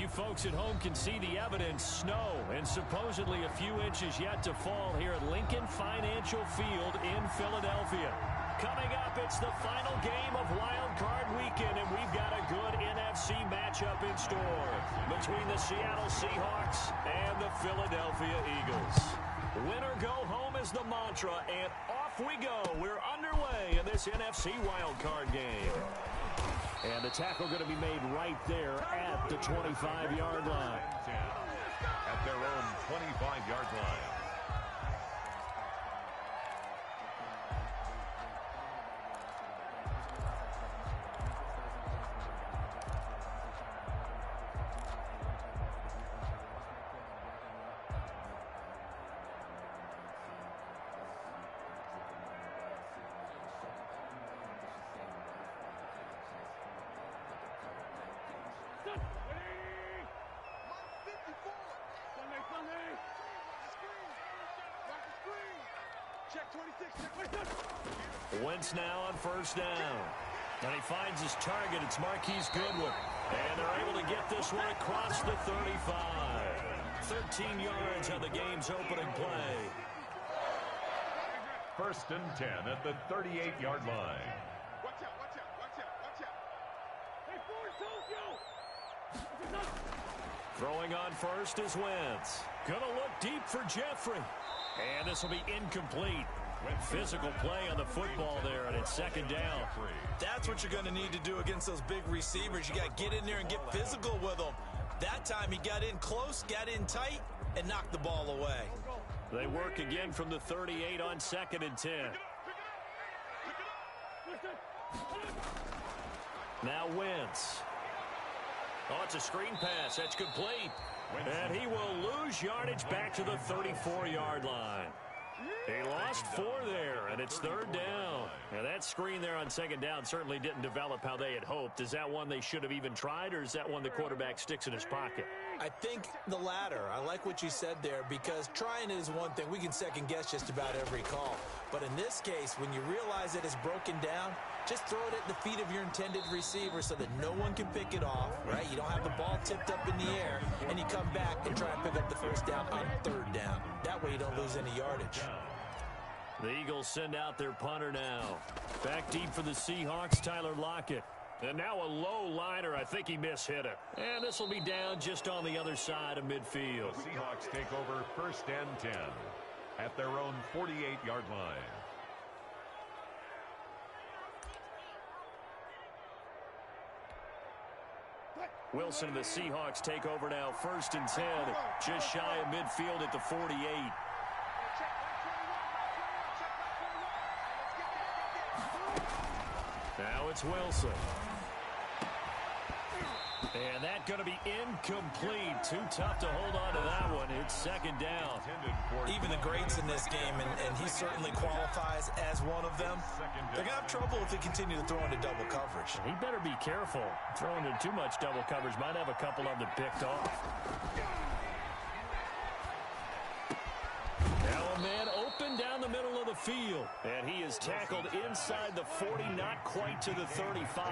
You folks at home can see the evidence. Snow and supposedly a few inches yet to fall here at Lincoln Financial Field in Philadelphia. Coming up, it's the final game of Wild Card Weekend, and we've got a good NFC matchup in store between the Seattle Seahawks and the Philadelphia Eagles. Win or go home is the mantra, and off we go. We're underway in this NFC Wild Card game. And the tackle going to be made right there at the 25-yard line. At their own 25-yard line. Wentz now on first down. And he finds his target. It's Marquise Goodwin. And they're able to get this one across the 35. 13 yards on the game's opening play. First and 10 at the 38-yard line. Watch out, watch out, watch out, watch out. Hey, Forrest, help you! Throwing on first is Wentz. Gonna look deep for Jeffrey. And this will be incomplete. Physical play on the football there, and it's second down. That's what you're going to need to do against those big receivers. You got to get in there and get physical with them. That time he got in close, got in tight, and knocked the ball away. They work again from the 38 on second and 10. Now Wentz. Oh, it's a screen pass. That's complete. And he will lose yardage back to the 34-yard line. He lost 4 there, and it's third down. Now, that screen there on second down certainly didn't develop how they had hoped. Is that one they should have even tried, or is that one the quarterback sticks in his pocket? I think the latter. I like what you said there, because trying is one thing. We can second-guess just about every call. But in this case, when you realize that it's broken down, just throw it at the feet of your intended receiver so that no one can pick it off, right? You don't have the ball tipped up in the air, and you come back and try and pick up the first down on third down. That way you don't lose any yardage. The Eagles send out their punter now. Back deep for the Seahawks, Tyler Lockett. And now a low liner. I think he mishit it. And this will be down just on the other side of midfield. The Seahawks take over first and 10 at their own 48-yard line. Wilson and the Seahawks take over now first and 10. Just shy of midfield at the 48. Now it's Wilson. And that's going to be incomplete. Too tough to hold on to that one. It's second down. Even the greats in this game, and he certainly qualifies as one of them, they're going to have trouble if they continue to throw into double coverage. He better be careful. Throwing into too much double coverage might have a couple of them picked off. Now a man open down the middle of the field. And he is tackled inside the 40, not quite to the 35.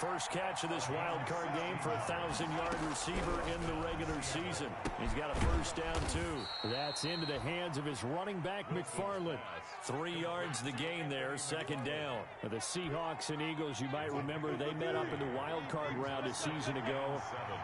First catch of this wild card game for a 1,000-yard receiver in the regular season. He's got a first down, too. That's into the hands of his running back, McFarland. 3 yards the gain there, second down. The Seahawks and Eagles, you might remember, they met up in the wild card round a season ago.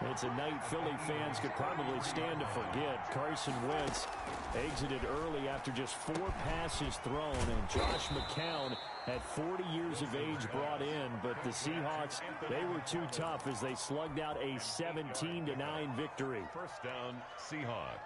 It's a night Philly fans could probably stand to forget. Carson Wentz exited early after just 4 passes thrown, and Josh McCown at 40 years of age brought in, but the Seahawks, they were too tough as they slugged out a 17-9 victory. First down, Seahawks.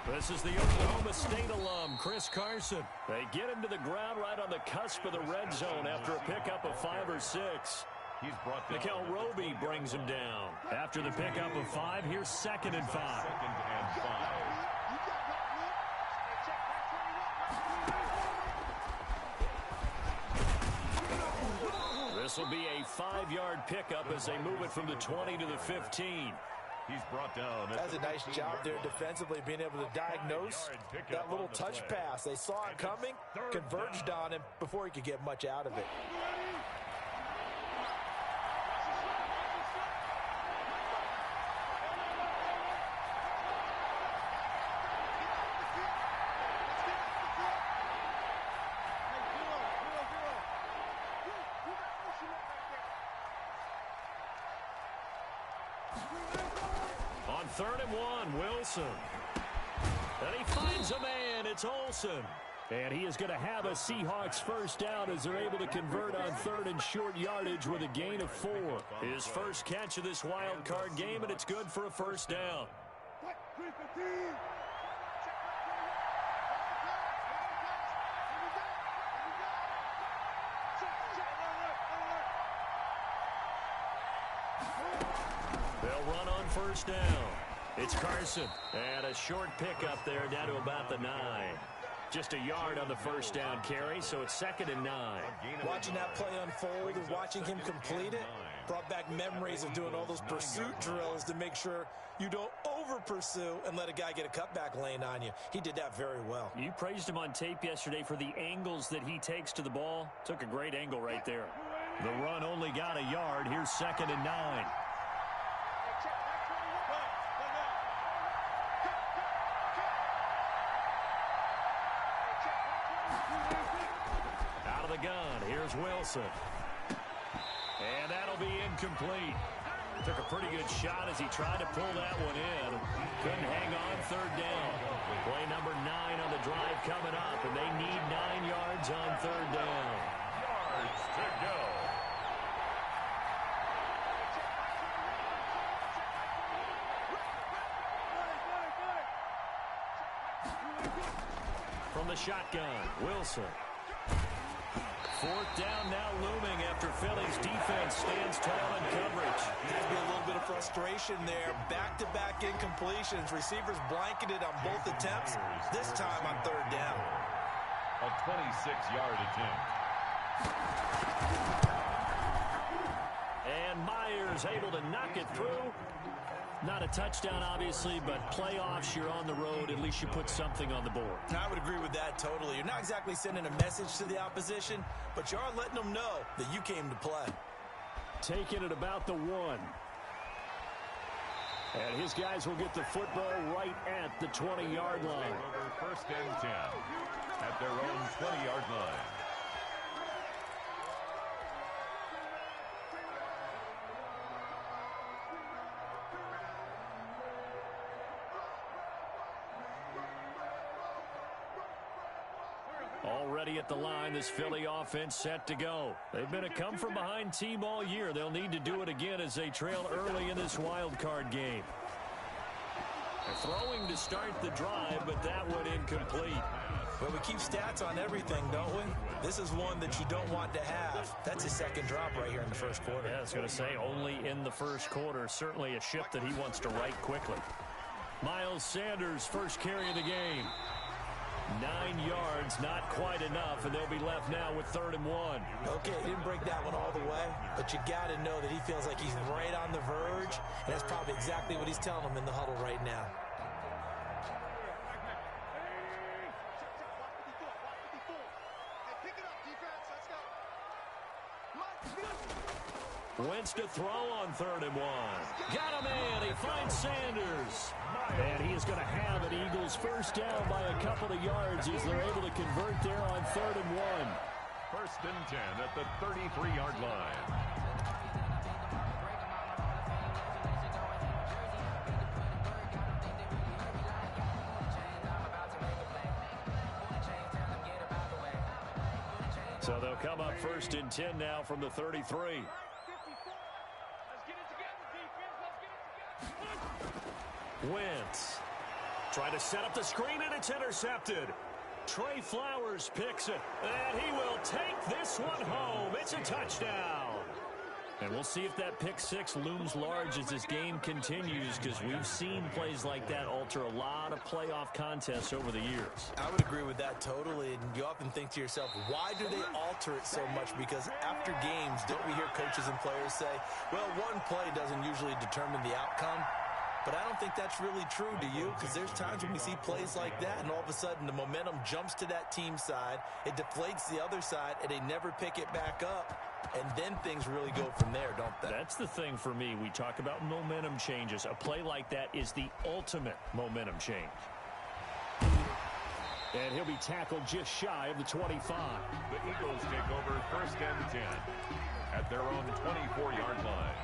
This is the Oklahoma State alum, Chris Carson. They get him to the ground right on the cusp of the red zone after a pickup of 5 or 6. He's brought down. Mikel Roby brings him down. After the pickup of 5, here's second and 5. Second and 5. This will be a 5-yard pickup as they move it from the 20 to the 15. He's brought down. That's a nice job there defensively, being able to diagnose that little touch pass. They saw it coming, converged on him before he could get much out of it. On 3rd and 1, Wilson. And he finds a man. It's Olsen. And he is going to have a Seahawks first down as they're able to convert on 3rd and short yardage with a gain of 4. His first catch of this wild card game, and it's good for a first down. They'll run on first down. It's Carson. And a short pickup there down to about the 9. Just a yard on the first down carry, so it's 2nd and 9. Watching that play unfold and watching him complete it brought back memories of doing all those pursuit drills to make sure you don't over-pursue and let a guy get a cutback lane on you. He did that very well. You praised him on tape yesterday for the angles that he takes to the ball. Took a great angle right there. The run only got a yard. Here's 2nd and 9. Out of the gun, here's Wilson. And that'll be incomplete. Took a pretty good shot as he tried to pull that one in. Couldn't hang on 3rd down. Play number 9 on the drive coming up, and they need 9 yards on 3rd down. Yards to go. From the shotgun, Wilson. 4th down now looming after Philly's defense stands tall in coverage. Has been a little bit of frustration there. Back-to-back incompletions. Receivers blanketed on both attempts. This time on 3rd down. A 26-yard attempt. And Myers able to knock it through. Not a touchdown, obviously, but playoffs, you're on the road. At least you put something on the board. I would agree with that totally. You're not exactly sending a message to the opposition, but you are letting them know that you came to play. Taking it about the 1. And his guys will get the football right at the 20-yard line. 1st and 10 at their own 20-yard line. Already at the line, this Philly offense set to go. They've been a come-from-behind team all year. They'll need to do it again as they trail early in this wild card game. They're throwing to start the drive, but that went incomplete. Well, we keep stats on everything, don't we? This is one that you don't want to have. That's his 2nd drop right here in the 1st quarter. Yeah, I was going to say, only in the 1st quarter. Certainly a ship that he wants to right quickly. Miles Sanders, first carry of the game. 9 yards, not quite enough, and they'll be left now with 3rd and 1. Okay, he didn't break that one all the way, but you got to know that he feels like he's right on the verge, and that's probably exactly what he's telling them in the huddle right now. Wentz to throw on 3rd and 1. Got a man. He finds Sanders. And he is going to have an Eagles first down by a couple of yards as they're able to convert there on 3rd and 1. 1st and 10 at the 33-yard line. So they'll come up 1st and 10 now from the 33. Wentz trying to set up the screen, and it's intercepted. Trey Flowers picks it, and he will take this one home. It's a touchdown. And we'll see if that pick six looms large as this game continues, because we've seen plays like that alter a lot of playoff contests over the years. I would agree with that totally. And you often think to yourself, why do they alter it so much? Because after games, don't we hear coaches and players say, well, one play doesn't usually determine the outcome? But I don't think that's really true, do you? Because there's times when we see plays like that, and all of a sudden the momentum jumps to that team side, it deflates the other side, and they never pick it back up. And then things really go from there, don't they? That's the thing for me. We talk about momentum changes. A play like that is the ultimate momentum change. And he'll be tackled just shy of the 25. The Eagles take over 1st and 10 at their own 24-yard line.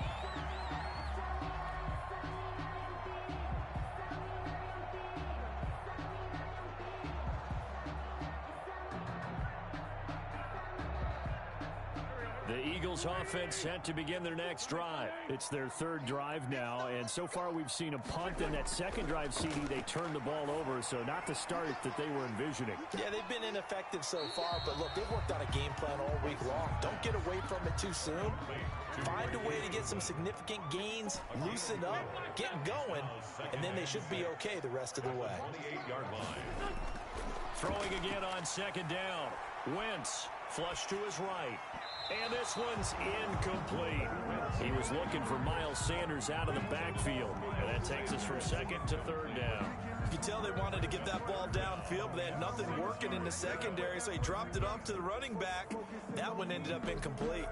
The Eagles offense set to begin their next drive. It's their third drive now, and so far we've seen a punt. And that second drive, CD, they turned the ball over, so not the start that they were envisioning. Yeah, they've been ineffective so far, but look, they've worked on a game plan all week long. Don't get away from it too soon. Find a way to get some significant gains, loosen up, get going, and then they should be okay the rest of the way. 28-yard line. Throwing again on second down. Wentz flush to his right. And this one's incomplete. He was looking for Miles Sanders out of the backfield. And that takes us from second to third down. You can tell they wanted to get that ball downfield, but they had nothing working in the secondary, so he dropped it off to the running back. That one ended up incomplete.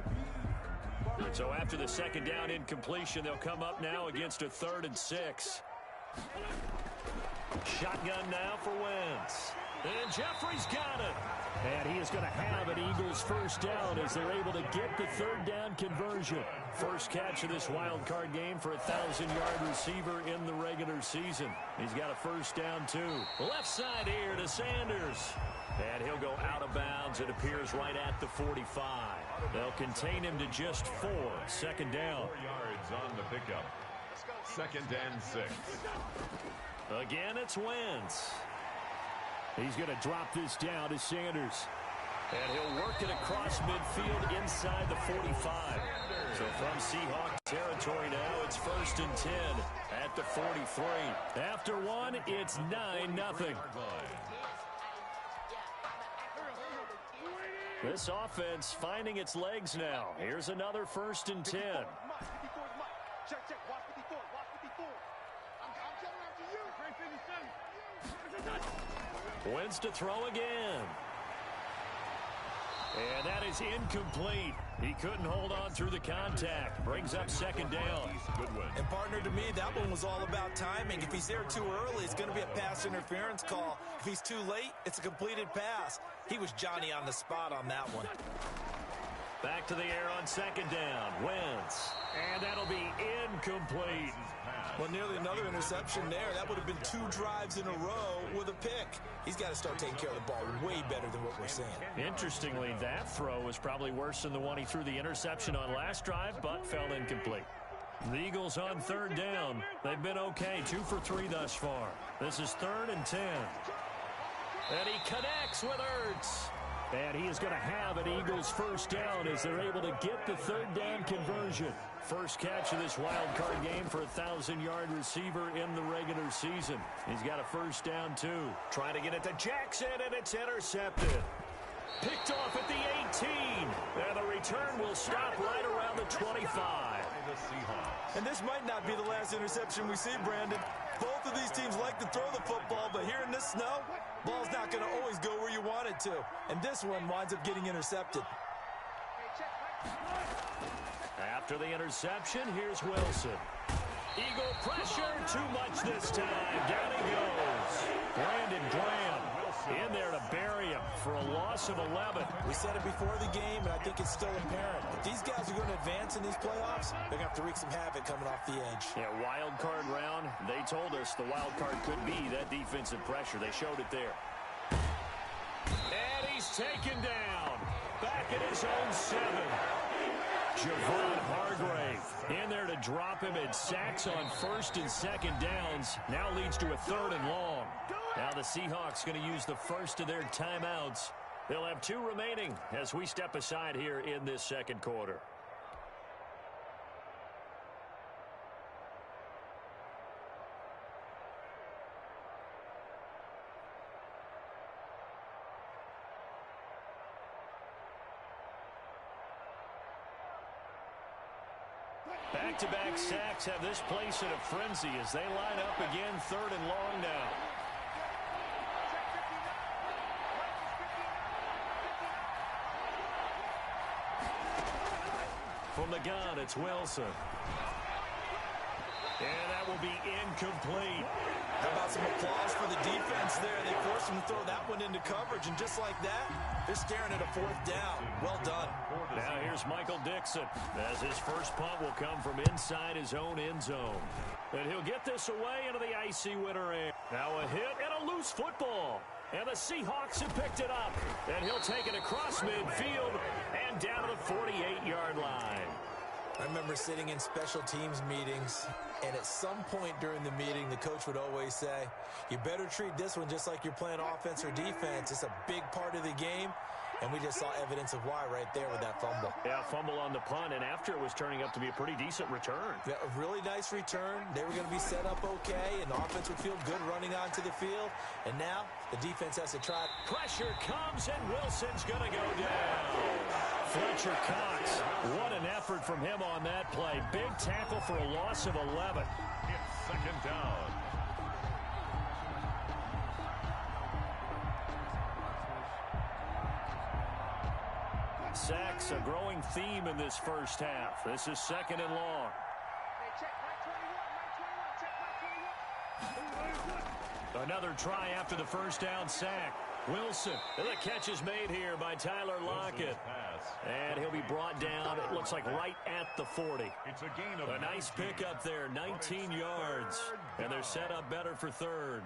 So after the second down incompletion, they'll come up now against a 3rd and 6. Shotgun now for Wentz. And Jeffrey's got it. And he is going to have an Eagles first down as they're able to get the 3rd down conversion. First catch of this wild card game for a 1,000-yard receiver in the regular season. He's got a first down, too. Left side here to Sanders. And he'll go out of bounds. It appears right at the 45. They'll contain him to just 4. Second down. 4 yards on the pickup. 2nd and 6. Again, it's Wentz. He's going to drop this down to Sanders. And he'll work it across midfield inside the 45. So from Seahawks territory now, it's 1st and 10 at the 43. After one, it's 9-0. This offense finding its legs now. Here's another 1st and 10. Check, watch 54, watch 54. I'm coming after you. Wentz to throw again. And that is incomplete. He couldn't hold on through the contact. Brings up second down. Good one. And partner, to me, that one was all about timing. If he's there too early, it's going to be a pass interference call. If he's too late, it's a completed pass. He was Johnny on the spot on that one. Back to the air on second down. Wentz. And that'll be incomplete. Well, nearly another interception there. That would have been 2 drives in a row with a pick. He's got to start taking care of the ball way better than what we're seeing. Interestingly, that throw was probably worse than the one he threw the interception on last drive, but fell incomplete. The Eagles on 3rd down. They've been okay, 2 for 3 thus far. This is 3rd and 10. And he connects with Ertz. And he is going to have an Eagles first down as they're able to get the 3rd down conversion. First catch of this wild card game for a 1,000-yard receiver in the regular season. He's got a first down, too. Trying to get it to Jackson, and it's intercepted. Picked off at the 18. And the return will stop right around the 25. And this might not be the last interception we see, Brandon. Both of these teams like to throw the football, but here in this snow, ball's not going to always go where you want it to. And this one winds up getting intercepted. After the interception, here's Wilson. Eagle pressure, too much this time. Down he goes. Brandon Graham in there to bury him for a loss of 11. We said it before the game, and I think it's still apparent. If these guys are going to advance in these playoffs, they're going to have to wreak some havoc coming off the edge. Yeah, wild card round. They told us the wild card could be that defensive pressure. They showed it there. And he's taken down. Back at his own 7. Javon Hargrave in there to drop him, and sacks on 1st and 2nd downs. Now leads to a 3rd and long. Now the Seahawks going to use the first of their timeouts. They'll have 2 remaining as we step aside here in this second quarter. Back-to-back sacks have this place in a frenzy as they line up again, 3rd and long now. From the gun, it's Wilson. And that will be incomplete. How about some applause for the defense there? They forced him to throw that one into coverage, and just like that, they're staring at a 4th down. Well done. Now here's Michael Dixon as his first punt will come from inside his own end zone. And he'll get this away into the icy winter air. Now a hit and a loose football. And the Seahawks have picked it up. And he'll take it across midfield and down to the 48-yard line. I remember sitting in special teams meetings, and at some point during the meeting, the coach would always say, you better treat this one just like you're playing offense or defense. It's a big part of the game, and we just saw evidence of why right there with that fumble. Yeah, fumble on the punt, and after it was turning up to be a pretty decent return. Yeah, a really nice return. They were going to be set up okay, and the offense would feel good running onto the field. And now the defense has to try. Pressure comes, and Wilson's going to go down. Fletcher Cox, what an effort from him on that play. Big tackle for a loss of 11. It's 2nd down. Sacks, a growing theme in this first half. This is 2nd and long. Another try after the first down sack. Wilson, and the catch is made here by Tyler Lockett. And he'll be brought down, it looks like right at the 40. It's a gain of a nice pickup there, 19 yards. And they're set up better for 3rd.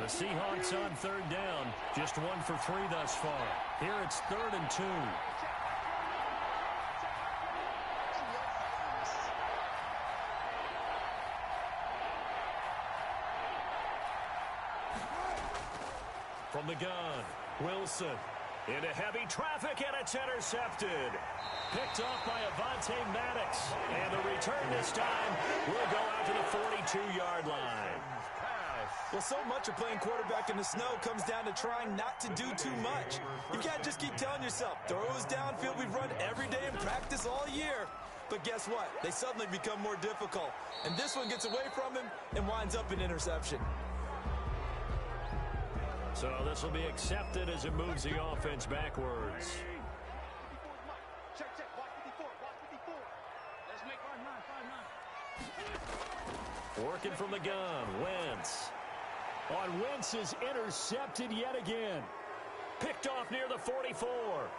The Seahawks on 3rd down, just 1 for 3 thus far. Here it's 3rd and 2. From the gun, Wilson into heavy traffic, and it's intercepted. Picked off by Avonte Maddox, and the return this time will go out to the 42-yard line. Well, so much of playing quarterback in the snow comes down to trying not to do too much. You can't just keep telling yourself, throws downfield we've run every day in practice all year. But guess what? They suddenly become more difficult. And this one gets away from him and winds up an interception. So this will be accepted as it moves the offense backwards. Check, watch 54, watch 54. Let's make our 9, 5, 9. Working from the gun, Wentz. On Wentz is intercepted yet again. Picked off near the 44.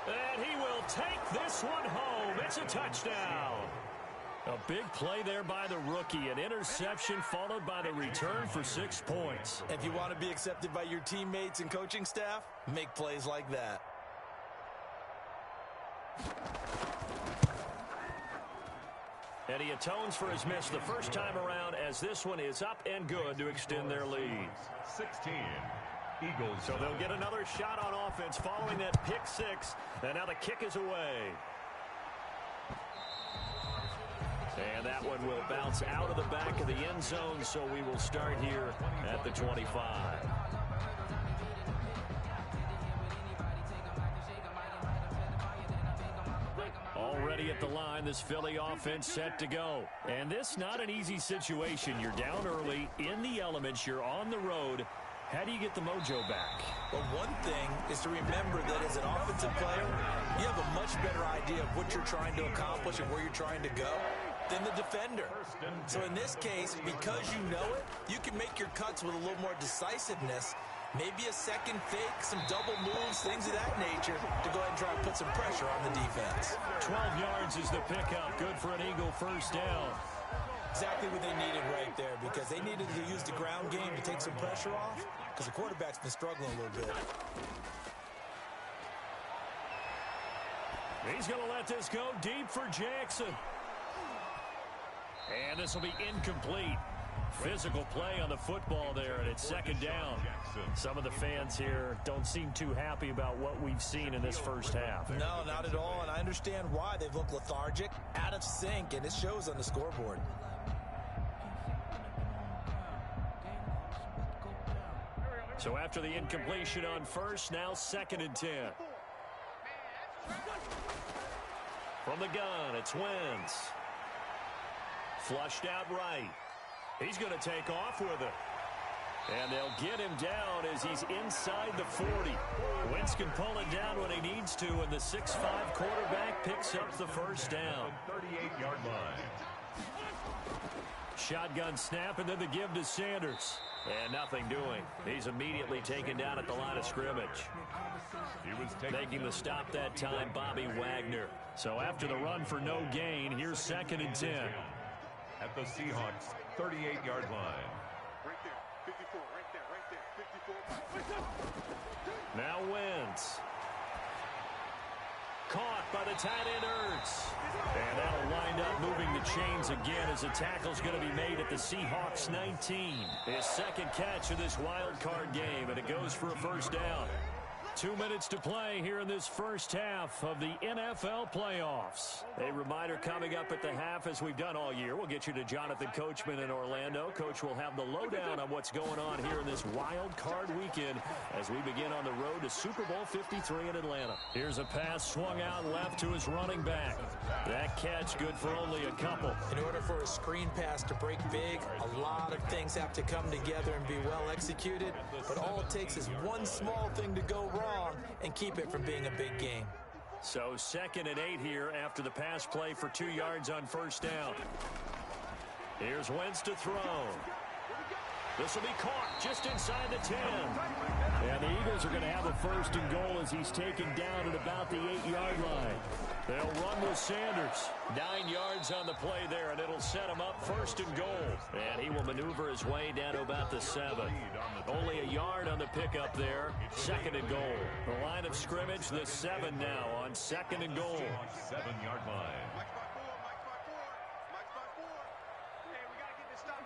And he will take this one home. It's a touchdown. A big play there by the rookie. An interception followed by the return for 6 points. If you want to be accepted by your teammates and coaching staff, make plays like that. And he atones for his miss the first time around as this one is up and good to extend their lead. 16. Eagles. So they'll get another shot on offense following that pick 6. And now the kick is away. And that one will bounce out of the back of the end zone, so we will start here at the 25. Already at the line, this Philly offense set to go. And this not an easy situation. You're down early, in the elements, you're on the road. How do you get the mojo back? Well, one thing is to remember that as an offensive player, you have a much better idea of what you're trying to accomplish and where you're trying to go than the defender. So in this case, because you know it, you can make your cuts with a little more decisiveness, maybe a second fake, some double moves, things of that nature, to go ahead and try and put some pressure on the defense. 12 yards is the pickup. Good for an Eagle first down. Exactly what they needed right there, because they needed to use the ground game to take some pressure off, because the quarterback's been struggling a little bit. He's going to let this go deep for Jackson. And this will be incomplete. Physical play on the football there, and it's second down. Some of the fans here don't seem too happy about what we've seen in this first half. No, not at all, and I understand why. They've looked lethargic, out of sync, and it shows on the scoreboard. So after the incompletion on first, now 2nd and 10. From the gun, it's Wentz. Flushed out right. He's going to take off with it. And they'll get him down as he's inside the 40. Wentz can pull it down when he needs to, and the 6'5" quarterback picks up the first down. 38-yard line. Shotgun snap, and then the give to Sanders. And nothing doing. He's immediately taken down at the line of scrimmage. Making the stop that time, Bobby Wagner. So after the run for no gain, here's 2nd and 10. At the Seahawks' 38-yard line. Right there, 54, right there, 54. Now Wentz. Caught by the tight end Ertz. And that'll wind up moving the chains again as a tackle's going to be made at the Seahawks 19. His 2nd catch of this wild card game, and it goes for a first down. 2 minutes to play here in this first half of the NFL playoffs. A reminder coming up at the half, as we've done all year. We'll get you to Jonathan Coachman in Orlando. Coach will have the lowdown on what's going on here in this wild card weekend as we begin on the road to Super Bowl 53 in Atlanta. Here's a pass swung out left to his running back. That catch good for only a couple. In order for a screen pass to break big, a lot of things have to come together and be well executed. But all it takes is one small thing to go wrong and keep it from being a big game. So 2nd and 8 here after the pass play for 2 yards on first down. Here's Wentz to throw. This will be caught just inside the 10. And the Eagles are going to have a 1st and goal as he's taken down at about the 8-yard line. They'll run with Sanders. 9 yards on the play there, and it'll set him up 1st and goal. And he will maneuver his way down to about the 7. Only a yard on the pickup there. 2nd and goal. The line of scrimmage, the 7 now on 2nd and goal. 7-yard line. Mike's by 4. Hey, we got to get this stop.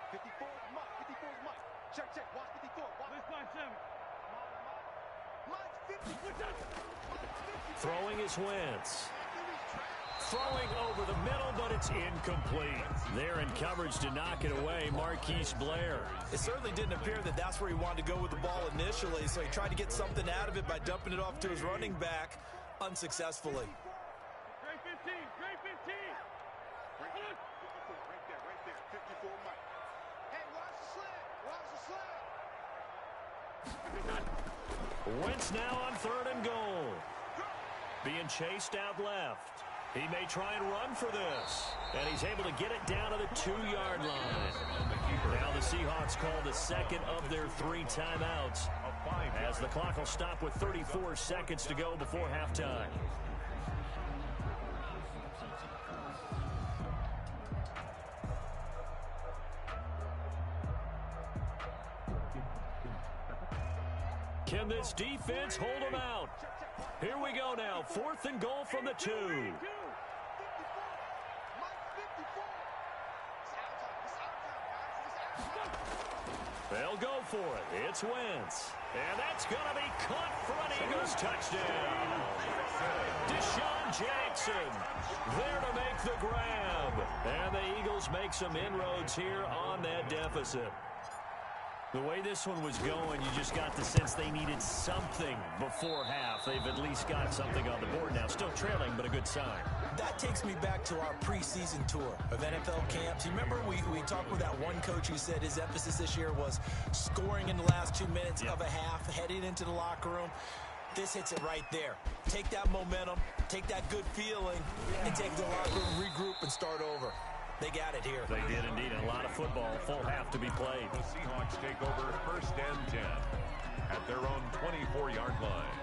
54 is Mike. 54 is Mike. Check. Watch 54. Watch. Throwing is Wentz. Throwing over the middle, but it's incomplete. There in coverage to knock it away, Marquise Blair. It certainly didn't appear that that's where he wanted to go with the ball initially, so he tried to get something out of it by dumping it off to his running back unsuccessfully. Great 15. Right there. 54 Mike. Hey, watch the sled. Wentz now on 3rd and goal. Being chased out left. He may try and run for this. And he's able to get it down to the 2-yard line. Now the Seahawks call the 2nd of their 3 timeouts, as the clock will stop with 34 seconds to go before halftime. Can this defense hold them out? Here we go now. 4th and goal from the 2. They'll go for it. It's Wentz. And that's going to be caught for an Eagles touchdown. Deshaun Jackson there to make the grab. And the Eagles make some inroads here on that deficit. The way this one was going, you just got the sense they needed something before half. They've at least got something on the board now. Still trailing, but a good sign. That takes me back to our preseason tour of NFL camps. You remember we talked with that one coach who said his emphasis this year was scoring in the last 2 minutes of a half, heading into the locker room. This hits it right there. Take that momentum, take that good feeling, and take the locker room, regroup, and start over. They got it here. They did indeed. A lot of football, full half to be played. The Seahawks take over 1st and 10 at their own 24-yard line.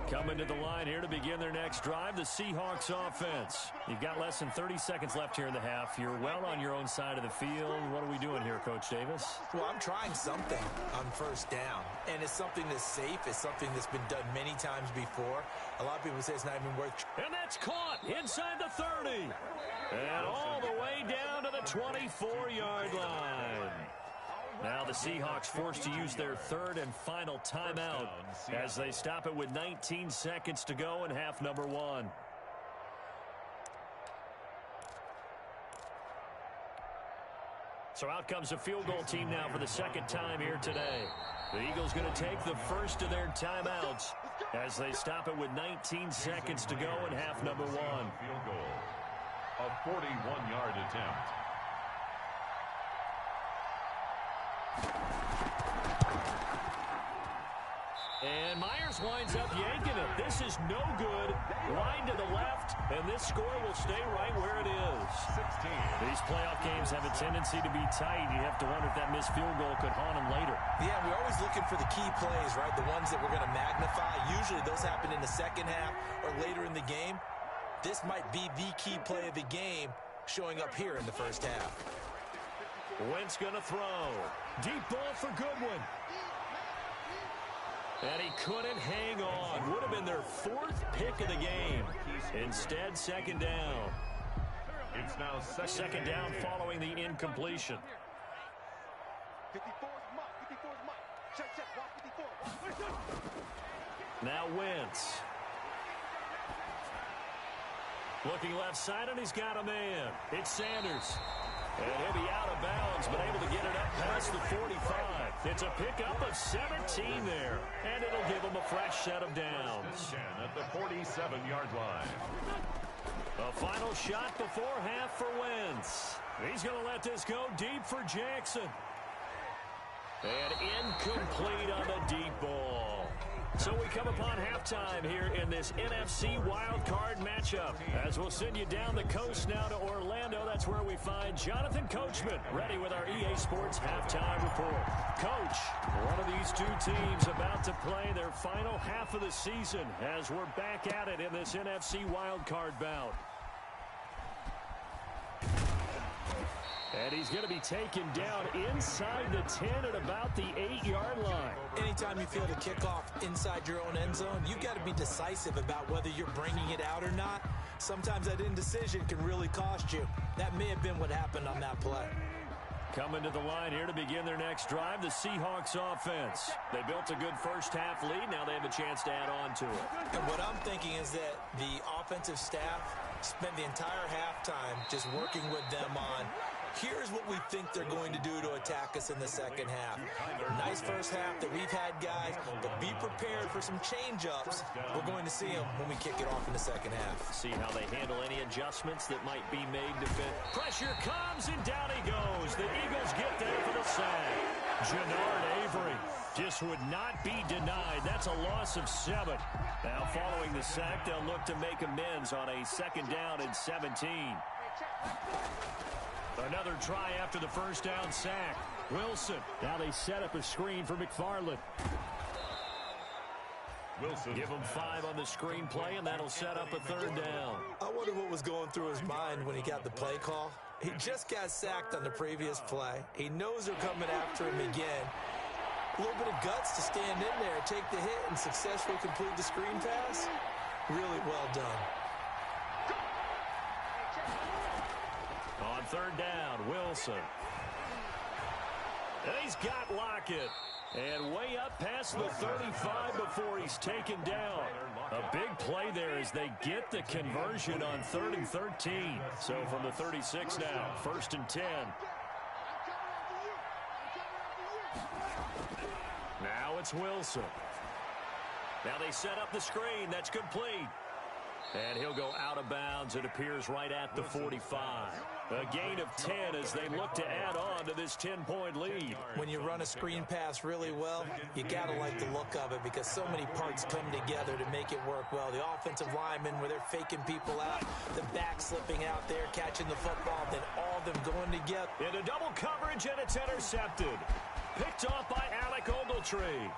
Coming to the line here to begin their next drive, the Seahawks offense. You've got less than 30 seconds left here in the half. You're well on your own side of the field. What are we doing here, Coach Davis? Well, I'm trying something on 1st down, and it's something that's safe. It's something that's been done many times before. A lot of people say it's not even worth. And that's caught inside the 30. And all the way down to the 24-yard line. Now the Seahawks forced to use their third and final timeout as they stop it with 19 seconds to go in half number one. So out comes a field goal team now for the second time here today. The Eagles going to take the first of their timeouts as they stop it with 19 seconds to go in half number one. Field goal. A 41-yard attempt. And Myers winds up yanking it. This is no good. Line to the left, and this score will stay right where it is. 16. These playoff games have a tendency to be tight. You have to wonder if that missed field goal could haunt them later. Yeah, we're always looking for the key plays, right? The ones that we're going to magnify. Usually those happen in the second half or later in the game. This might be the key play of the game showing up here in the first half. Wentz going to throw. Deep ball for Goodwin. And he couldn't hang on. Would have been their fourth pick of the game. Instead, second down. It's now second down following the incompletion. 54's Mike. 54's Mike. Check. Watch 54. Now Wentz. Looking left side, and he's got a man. It's Sanders. And he'll be out of bounds, but able to get it up past the 45. It's a pickup of 17 there, and it'll give him a fresh set of downs. 10 at the 47-yard line. A final shot before half for Wentz. He's going to let this go deep for Jackson. And incomplete on the deep ball. So we come upon halftime here in this NFC wildcard matchup. As we'll send you down the coast now to Orlando, that's where we find Jonathan Coachman ready with our EA Sports halftime report. Coach, one of these two teams about to play their final half of the season as we're back at it in this NFC wildcard bout. And he's going to be taken down inside the 10 at about the 8-yard line. Anytime you feel the kickoff inside your own end zone, you've got to be decisive about whether you're bringing it out or not. Sometimes that indecision can really cost you. That may have been what happened on that play. Coming to the line here to begin their next drive, the Seahawks offense. They built a good first half lead. Now they have a chance to add on to it. And what I'm thinking is that the offensive staff spent the entire halftime just working with them on, here's what we think they're going to do to attack us in the second half. Nice first half that we've had, guys, but be prepared for some change-ups. We're going to see them when we kick it off in the second half. See how they handle any adjustments that might be made to fit. Pressure comes, and down he goes. The Eagles get there for the sack. Jannard Avery just would not be denied. That's a loss of 7. Now following the sack, they'll look to make amends on a second down and 17. Another try after the first down sack. Wilson. Now they set up a screen for McFarland. Wilson. Give him 5 on the screen play, and that'll set up a third down. I wonder what was going through his mind when he got the play call. He just got sacked on the previous play. He knows they're coming after him again. A little bit of guts to stand in there, take the hit, and successfully complete the screen pass. Really well done. On third down, Wilson. And he's got Lockett. And way up past the 35 before he's taken down. A big play there as they get the conversion on 3rd and 13. So from the 36 now, 1st and 10. Now it's Wilson. Now they set up the screen. That's complete. And he'll go out of bounds, it appears, right at the 45. A gain of 10 as they look to add on to this 10-point lead. When you run a screen pass really well, you got to like the look of it because so many parts come together to make it work well. The offensive linemen, where they're faking people out, the back slipping out there, catching the football, then all of them going together. Into double coverage, and it's intercepted. Picked off by Alec Ogletree.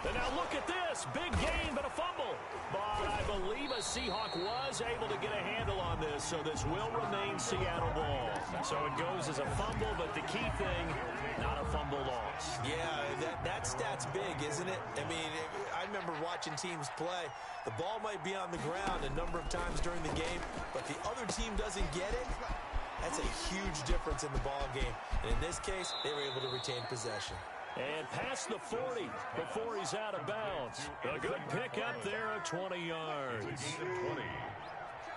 And now look at this. Big gain, but a fumble. But I believe a Seahawk was able to get a handle on this, so this will remain Seattle ball. So it goes as a fumble, but the key thing, not a fumble loss. Yeah, that stat's big, isn't it? I mean, I remember watching teams play. The ball might be on the ground a number of times during the game, but the other team doesn't get it. That's a huge difference in the ball game. And in this case, they were able to retain possession. And past the 40 before he's out of bounds. A good pick up there at 20 yards. It's a gain of 20.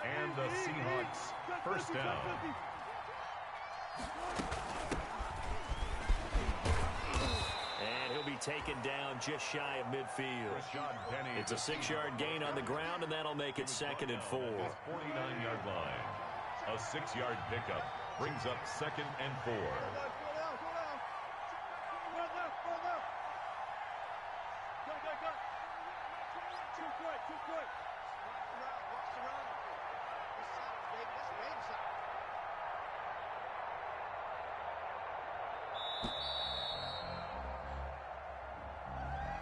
And the Seahawks first down. And he'll be taken down just shy of midfield. It's a 6-yard gain on the ground, and that'll make it 2nd and 4. 49-yard line. A 6-yard pickup brings up 2nd and 4.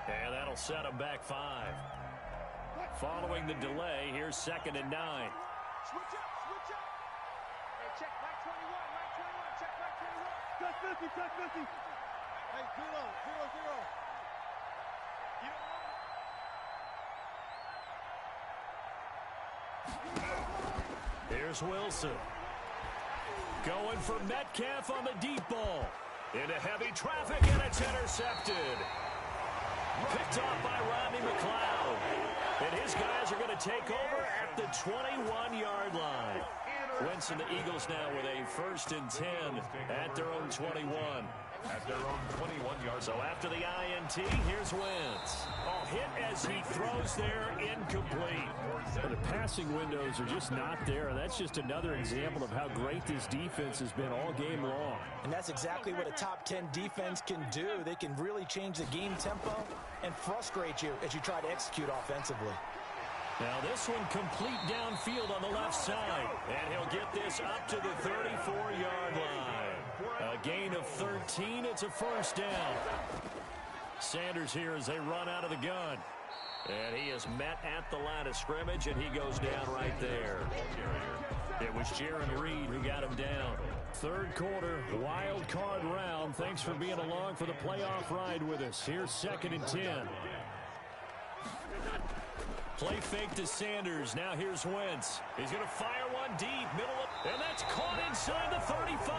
And that'll set him back 5. Following the delay, here's 2nd and 9. Switch up, switch up. Hey, check back 21, back 21, check back 21. Cut 50, cut 50. Hey, 0, 0, 0. You don't know. Here's Wilson. Going for Metcalf on the deep ball. Into heavy traffic, and it's intercepted. Picked off by Rodney McLeod. And his guys are going to take over at the 21-yard line. Wentz and the Eagles now with a 1st and 10 at their own 21. At their own 21-yard. So after the INT, here's Wentz. Hit as he throws there, incomplete. Well, the passing windows are just not there. That's just another example of how great this defense has been all game long. And that's exactly what a top 10 defense can do. They can really change the game tempo and frustrate you as you try to execute offensively. Now this one complete downfield on the left side. And he'll get this up to the 34-yard line. A gain of 13. It's a 1st down. Sanders here as they run out of the gun. And he is met at the line of scrimmage, and he goes down right there. It was Jaron Reed who got him down. 3rd quarter, wild card round. Thanks for being along for the playoff ride with us. Here's 2nd and 10. Play fake to Sanders. Now here's Wentz. He's going to fire one deep, middle of, and that's caught inside the 35.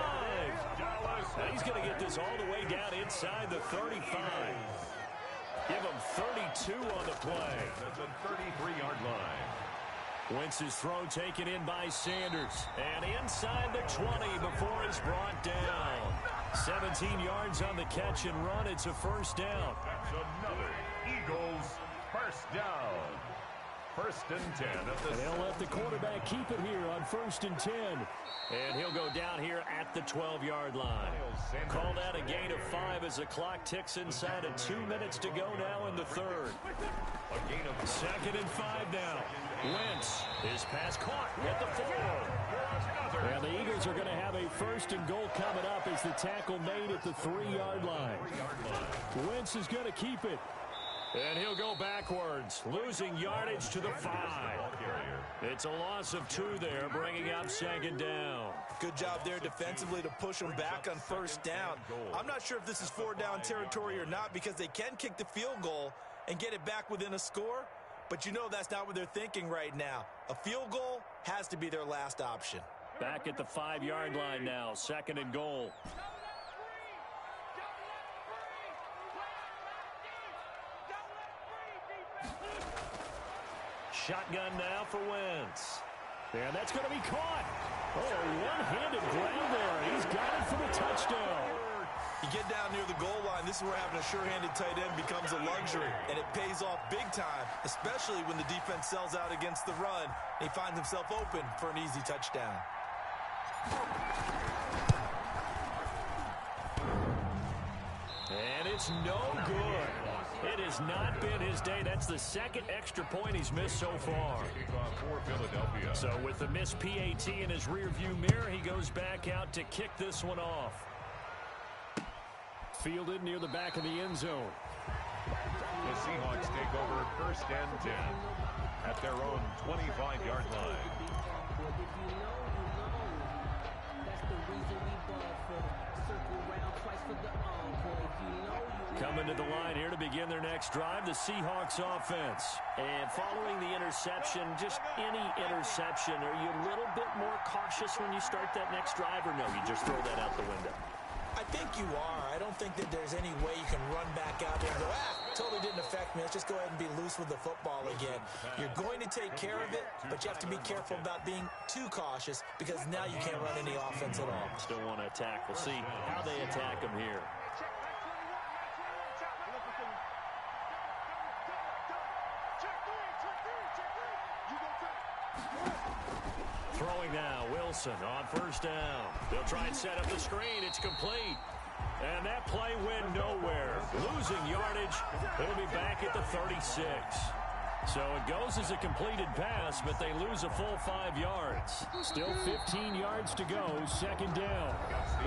And he's going to get this all the way down inside the 35. Give him 32 on the play. That's a 33-yard line. Wentz's throw taken in by Sanders. And inside the 20 before it's brought down. 17 yards on the catch and run. It's a 1st down. That's another Eagles first down. 1st and 10 at the. And they'll let the quarterback keep it here on 1st and 10. And he'll go down here at the 12-yard line. Called out a gain of 5 as the clock ticks inside of 2 minutes to go now in the 3rd. A gain of 2nd and 5 now. Wentz, his pass caught at the 4. And the Eagles are going to have a 1st and goal coming up as the tackle made at the 3-yard line. Wentz is going to keep it. And he'll go backwards, losing yardage to the 5. It's a loss of 2 there, bringing up 2nd down. Good job there defensively to push them back on 1st down. I'm not sure if this is 4-down territory or not because they can kick the field goal and get it back within a score. But you know that's not what they're thinking right now. A field goal has to be their last option. Back at the 5-yard line now, 2nd and goal. Shotgun now for Wentz. And that's going to be caught. Oh, one-handed grab there. He's got it for the touchdown. You get down near the goal line, this is where having a sure-handed tight end becomes a luxury, and it pays off big time, especially when the defense sells out against the run. He finds himself open for an easy touchdown. And it's no good. It has not been his day. That's the 2nd extra point he's missed so far. for Philadelphia. So with the missed PAT in his rearview mirror, he goes back out to kick this one off. Fielded near the back of the end zone. The Seahawks take over 1st and 10 at their own 25-yard line. Coming to the line here to begin their next drive, the Seahawks offense. And following the interception, just any interception, are you a little bit more cautious when you start that next drive, or no, you just throw that out the window? I think you are. I don't think that there's any way you can run back out there and go, totally didn't affect me. Let's just go ahead and be loose with the football again. You're going to take care of it, but you have to be careful about being too cautious because now you can't run any offense at all. Still want to attack. We'll see how they attack them here. Throwing now, Wilson on first down. They'll try and set up the screen. It's complete. And that play went nowhere. Losing yardage. It'll be back at the 36. So it goes as a completed pass, but they lose a full 5 yards. Still 15 yards to go, second down.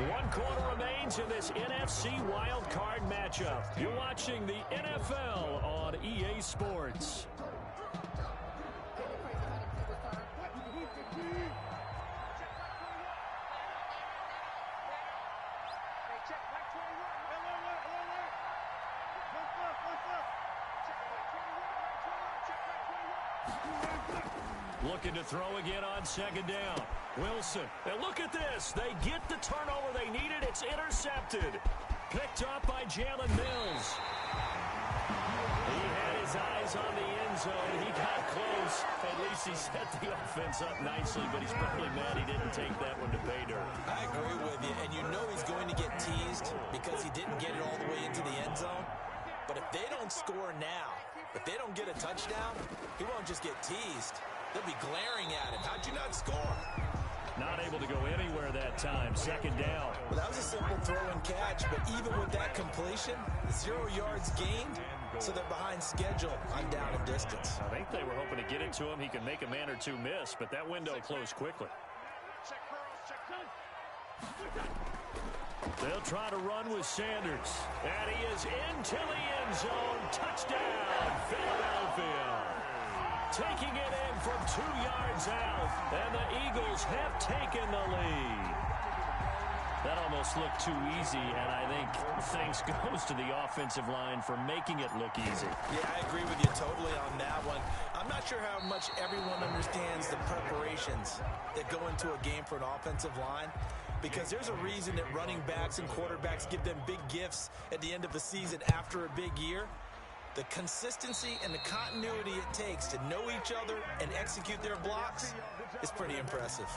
1 quarter remains in this NFC wild card matchup. You're watching the NFL on EA Sports. Looking to throw again on second down. Wilson. And look at this. They get the turnover they needed. It's intercepted. Picked up by Jalen Mills. He had his eyes on the end zone. He got close. At least he set the offense up nicely, but he's probably mad he didn't take that one to pay dirt. I agree with you, and you know he's going to get teased because he didn't get it all the way into the end zone. But if they don't score now, if they don't get a touchdown, he won't just get teased. They'll be glaring at him. How'd you not score? Not able to go anywhere that time. Second down. Well, that was a simple throw and catch, but even with that completion, 0 yards gained, so they're behind schedule on down and distance. I think they were hoping to get it to him. He could make a man or two miss, but that window closed quickly. They'll try to run with Sanders. And he is into the end zone. Touchdown, Philadelphia. Taking it in from 2 yards out. And the Eagles have taken the lead. That almost looked too easy, and I think thanks goes to the offensive line for making it look easy. Yeah, I agree with you totally on that one. I'm not sure how much everyone understands the preparations that go into a game for an offensive line, because there's a reason that running backs and quarterbacks give them big gifts at the end of the season after a big year. The consistency and the continuity it takes to know each other and execute their blocks is pretty impressive.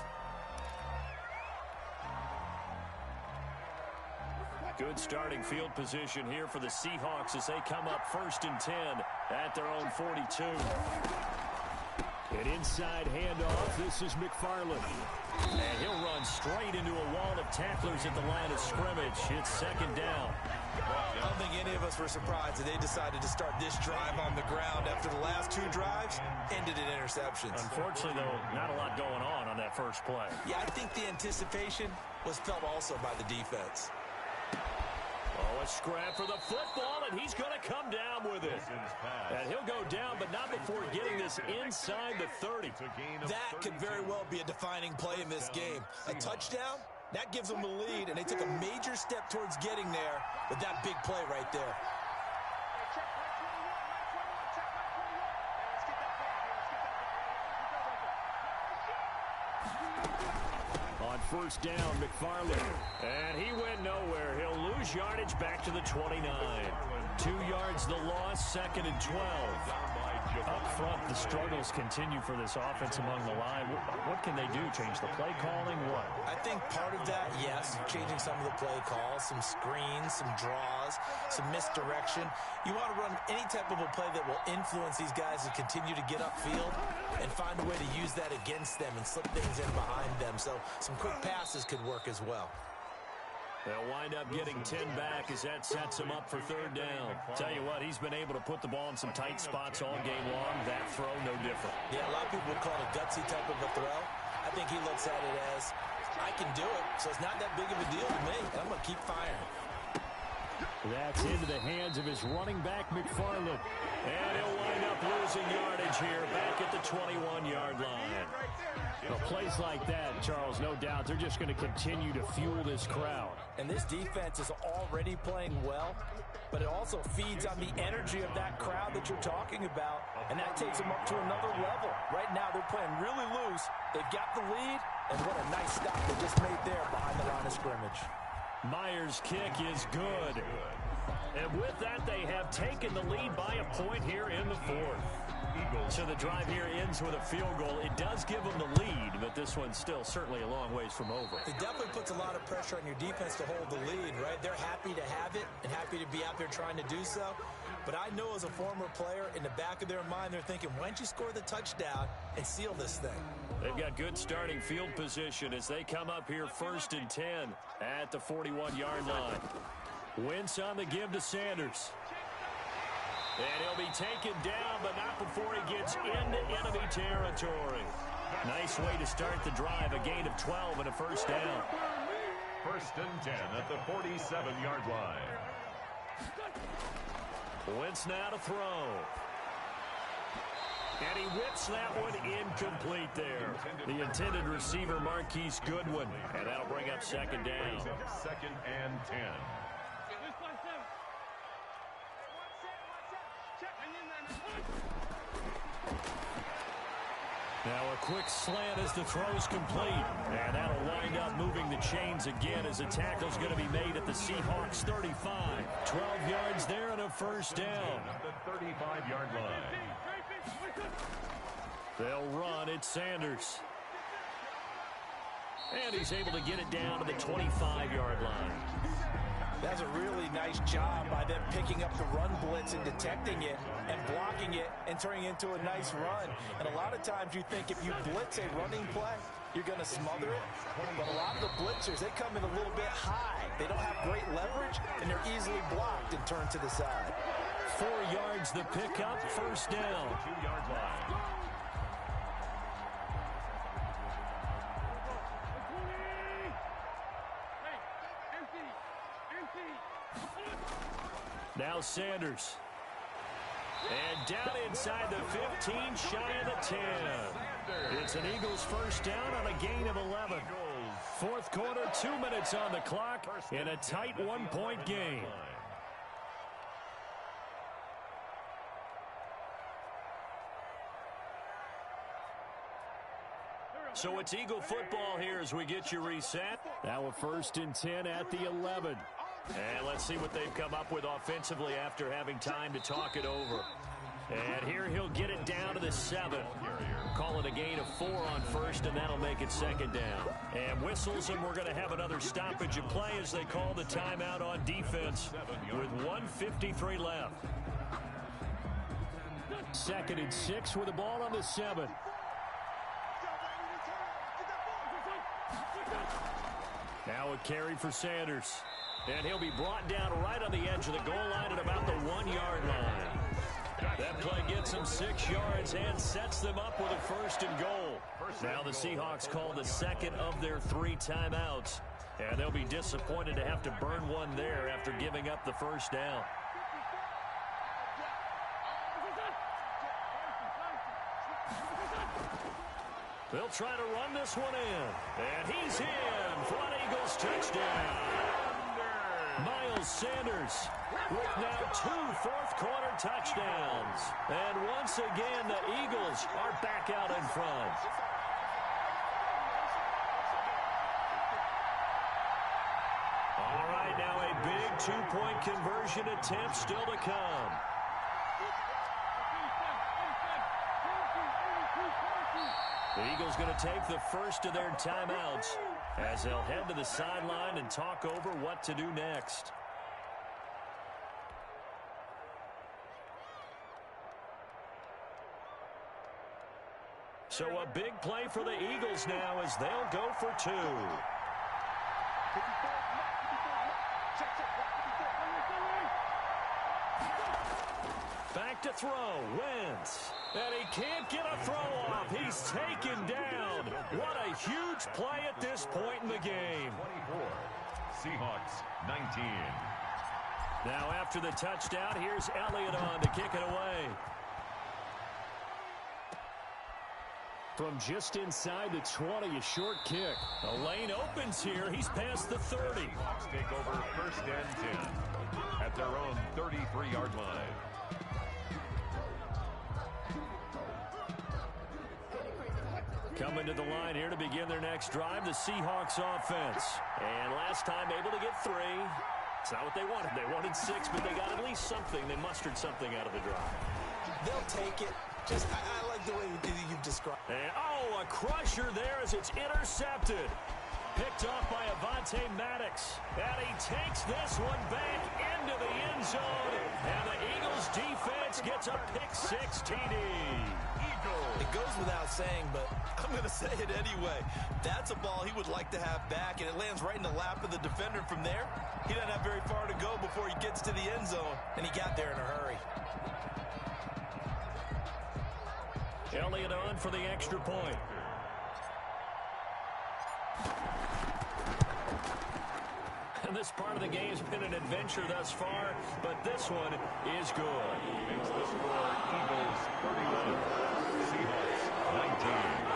Good starting field position here for the Seahawks as they come up 1st and 10 at their own 42. An inside handoff. This is McFarland. And he'll run straight into a wall of tacklers at the line of scrimmage. It's second down. I don't think any of us were surprised that they decided to start this drive on the ground after the last 2 drives ended in interceptions. Unfortunately, though, not a lot going on that first play. Yeah, I think the anticipation was felt also by the defense. Oh, a scrap for the football, and he's going to come down with it. And he'll go down, but not before getting this inside the 30. That could very well be a defining play in this game. A touchdown, that gives them the lead, and they took a major step towards getting there with that big play right there. On first down, McFarland. And he went nowhere. He'll lose yardage back to the 29. 2 yards the loss, 2nd and 12. Up front, the struggles continue for this offense among the line. What can they do? Change the play calling? What? I think part of that, yes, changing some of the play calls, some screens, some draws, some misdirection. You want to run any type of a play that will influence these guys to continue to get upfield and find a way to use that against them and slip things in behind them. So some quick passes could work as well. They'll wind up getting 10 back as that sets him up for 3rd down. Tell you what, he's been able to put the ball in some tight spots all game long. That throw, no different. Yeah, a lot of people would call it a gutsy type of a throw. I think he looks at it as, I can do it, so it's not that big of a deal to me, and I'm going to keep firing. That's into the hands of his running back, McFarland. And he'll wind up losing yardage here back at the 21-yard line. A place like that, Charles, no doubt, they're just going to continue to fuel this crowd. And this defense is already playing well, but it also feeds on the energy of that crowd that you're talking about, and that takes them up to another level. Right now, they're playing really loose. They've got the lead, and what a nice stop they just made there behind the line of scrimmage. Myers' kick is good. And with that, they have taken the lead by a point here in the fourth. So the drive here ends with a field goal. It does give them the lead, but this one's still certainly a long ways from over. It definitely puts a lot of pressure on your defense to hold the lead, right? They're happy to have it and happy to be out there trying to do so. But I know as a former player, in the back of their mind, they're thinking, why don't you score the touchdown and seal this thing? They've got good starting field position as they come up here 1st and 10 at the 41-yard line. Wentz on the give to Sanders. And he'll be taken down, but not before he gets into enemy territory. Nice way to start the drive, a gain of 12 and a first down. 1st and 10 at the 47-yard line. Wentz now to throw. And he whips that one incomplete there. The intended receiver, Marquise Goodwin. And that'll bring up 2nd down. 2nd and 10. Now a quick slant as the throw's complete. And that'll wind up moving the chains again as the tackle's going to be made at the Seahawks 35. 12 yards there and a first down. At the 35-yard line. They'll run. It's Sanders. And he's able to get it down to the 25-yard line. That's a really nice job by them picking up the run blitz and detecting it and blocking it and turning it into a nice run. And a lot of times you think if you blitz a running play, you're going to smother it. But a lot of the blitzers, they come in a little bit high. They don't have great leverage, and they're easily blocked and turned to the side. 4 yards the pickup, first down. 2-yard line. Now Sanders. And down inside the 15, shy of the 10. It's an Eagles first down on a gain of 11. Fourth quarter, 2 minutes on the clock in a tight 1-point game. So it's Eagle football here as we get you reset. Now a 1st and 10 at the 11. And let's see what they've come up with offensively after having time to talk it over. And here he'll get it down to the 7. Call it a gain of 4 on first, and that'll make it 2nd down. And whistles, and we're going to have another stoppage of play as they call the timeout on defense with 1:53 left. 2nd and 6 with the ball on the 7. Now a carry for Sanders. And he'll be brought down right on the edge of the goal line at about the 1-yard line. That play gets him 6 yards and sets them up with a 1st and goal. Now the Seahawks call the 2nd of their 3 timeouts. And they'll be disappointed to have to burn one there after giving up the first down. They'll try to run this one in. And he's in for an Eagles touchdown. Miles Sanders with now 2 fourth-quarter touchdowns. And once again, the Eagles are back out in front. All right, now a big 2-point conversion attempt still to come. The Eagles going to take the first of their timeouts as they'll head to the sideline and talk over what to do next. So a big play for the Eagles now as they'll go for 2. Back to throw, Wentz. And he can't get a throw off. He's taken down. What a huge play at this point in the game. 24, Seahawks 19. Now after the touchdown, here's Elliott on to kick it away. From just inside the 20, a short kick. A lane opens here. He's past the 30. Seahawks take over first and 10 at their own 33-yard line. Coming to the line here to begin their next drive, the Seahawks offense. And last time able to get 3. It's not what they wanted. They wanted 6, but they got at least something. They mustered something out of the drive. They'll take it. Just, I like the way you've described. And, oh, a crusher there as it's intercepted. Picked off by Avonte Maddox. And he takes this one back into the end zone. And the Eagles defense gets a pick-6 TD. It goes without saying, but I'm going to say it anyway. That's a ball he would like to have back, and it lands right in the lap of the defender from there. He doesn't have very far to go before he gets to the end zone, and he got there in a hurry. Elliott on for the extra point. And this part of the game has been an adventure thus far, but this one is good. Makes the score Eagles 31, Seahawks 19.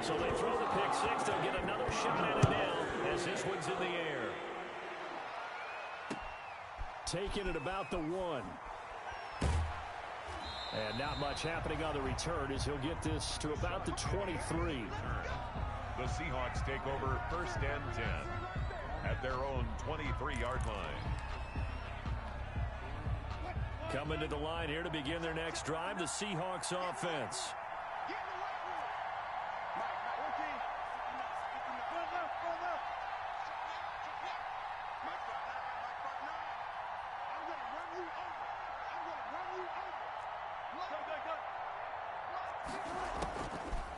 So they throw the pick-6. They'll get another shot at it now as this one's in the air. Taking it about the 1. And not much happening on the return as he'll get this to about the 23. The Seahawks take over first and 10 at their own 23-yard line. Coming to the line here to begin their next drive, the Seahawks offense.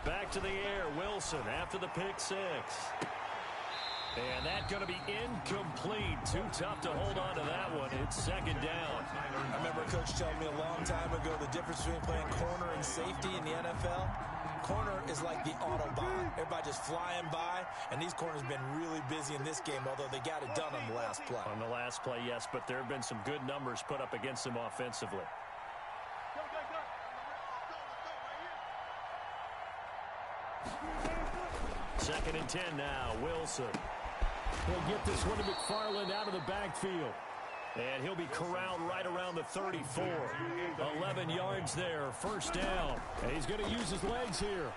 Back to the air, Wilson after the pick-6. And that's going to be incomplete. Too tough to hold on to that one. It's second down. I remember Coach telling me a long time ago the difference between playing corner and safety in the NFL. Corner is like the Autobahn. Everybody just flying by, and these corners have been really busy in this game, although they got it done on the last play. On the last play, yes, but there have been some good numbers put up against them offensively. Second and 10 now, Wilson. He'll get this one to McFarland out of the backfield. And he'll be corralled right around the 34. 11 yards there, first down. And he's going to use his legs here.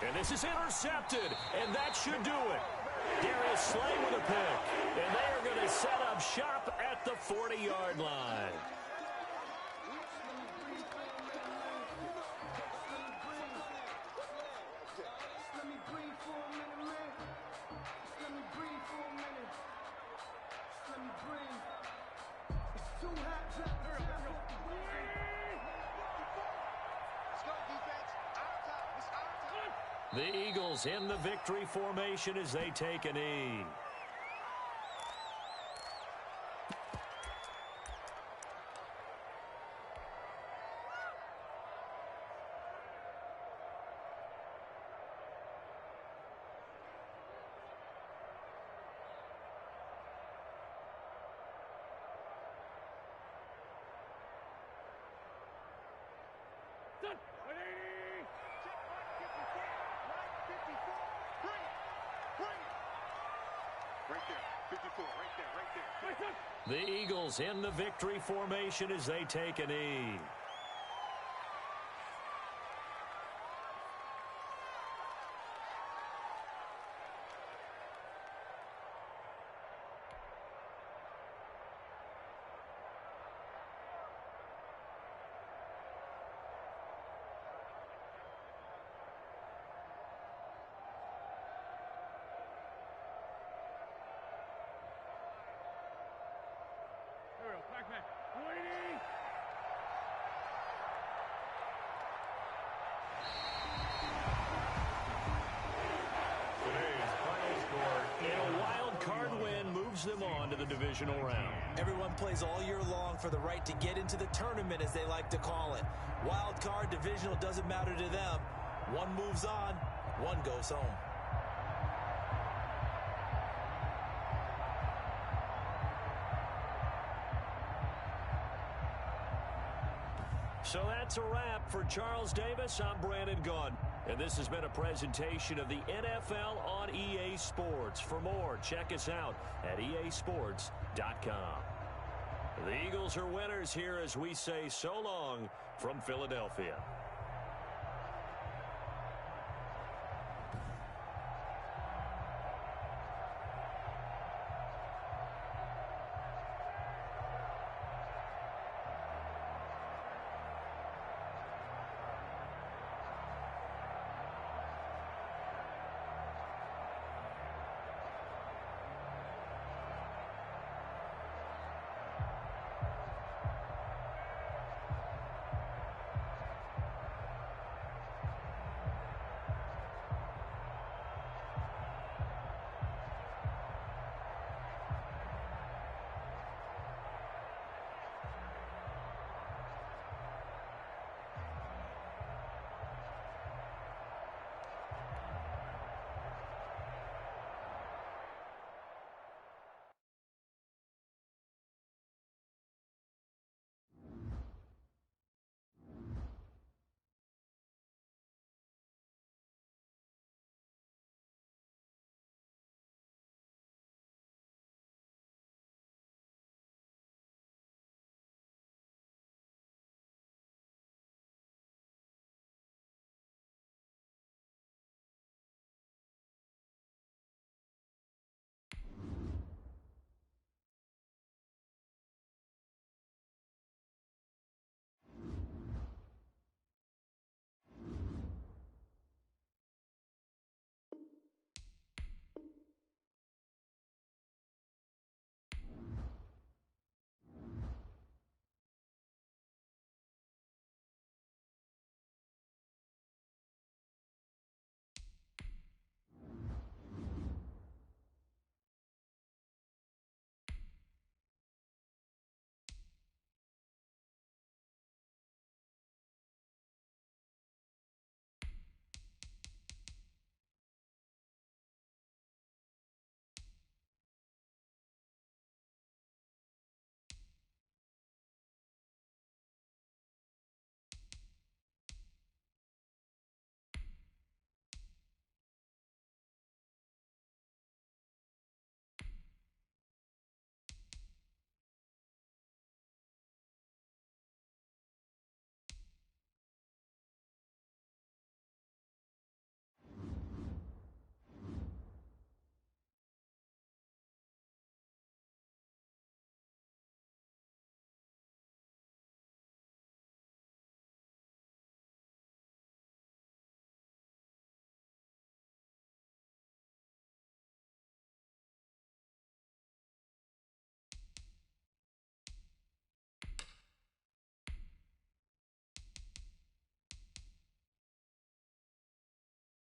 And this is intercepted, and that should do it. Darius Slay with a pick. And they are going to set up shop at the 40-yard line. The Eagles in the victory formation as they take a knee. The Eagles in the victory formation as they take a knee. moves them on to the divisional round. Everyone plays all year long for the right to get into the tournament, as they like to call it. Wild card, divisional, doesn't matter to them. One moves on, one goes home. So that's a wrap. For Charles Davis, I'm Brandon Gaudin. And this has been a presentation of the NFL on EA Sports. For more, check us out at easports.com. The Eagles are winners here as we say so long from Philadelphia.